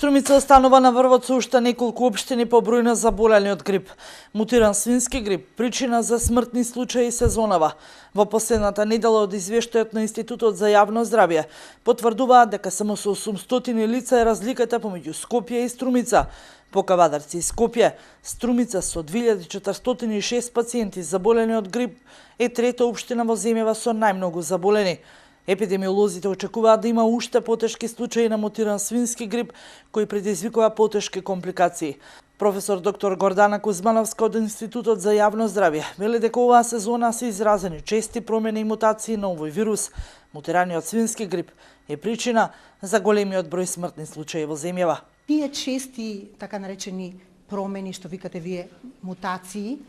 Струмица останува на врвот со уште неколку општини по број на заболени од грип. Мутиран свински грип, причина за смртни случаи сезонава. Во последната недела од извештајот на Институтот за јавно здравје потврдуваат дека само со 800 лица е разликата помеѓу Скопје и Струмица. По Кавадарци и Скопје, Струмица со 2406 пациенти заболени од грип е трета општина во земјава со најмногу заболени. Епидемиолозите очекуваат да има уште потешки случаи на мутиран свински грип кои предизвикува потешки компликации. Професор доктор Гордана Кузмановска од Институтот за јавно здравје вели дека оваа сезона се изразени чести промени и мутации на овој вирус. Мутираниот свински грип е причина за големиот број смртни случаи во земјава. Тие чести, така наречени промени, што викате вие, мутации,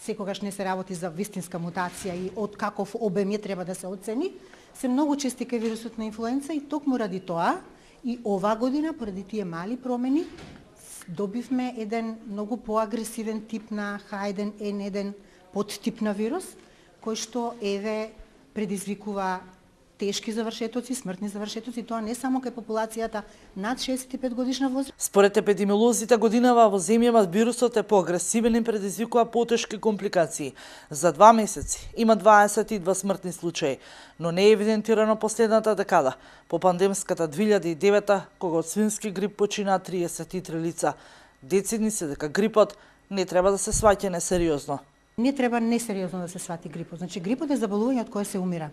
секогаш не се работи за вистинска мутација и од каков обем ја треба да се оцени, се многу чести кај вирусот на инфлуенца и токму ради тоа и оваа година, поради тие мали промени, добивме еден многу поагресивен тип на H1N1 подтип на вирус, кој што предизвикува тешки завршетоци, смртни завршетоци, тоа не само кај популацијата над 65 годишна возраст. Според епидемиолозите годинава во земјава вирусот е поагресивен и предизвикува потешки компликации. За 2 месеци има 22 смртни случаи, но не е евидентирано последната декада. По пандемската 2009 кога од свински грип починаа 33 лица. Децидни се дека грипот не треба да се сваќа несериозно. Не треба несериозно да се свати грипот. Значи грипот е заболување од кое се умира.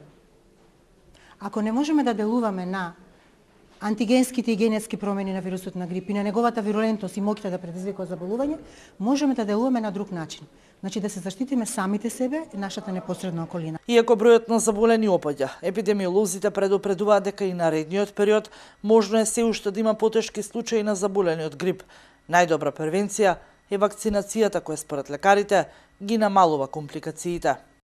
Ако не можеме да делуваме на антигенските и генетски промени на вирусот на грип и на неговата вирулентност и моќта да предизвикува заболување, можеме да делуваме на друг начин. Значи да се заштитиме самите себе и нашата непосредна околина. Иако бројот на заболени опаѓа, епидемиолозите предупредуваат дека и наредниот период можно е се уште да има потешки случаи на заболени од грип. Најдобра превенција е вакцинацијата која според лекарите ги намалува компликациите.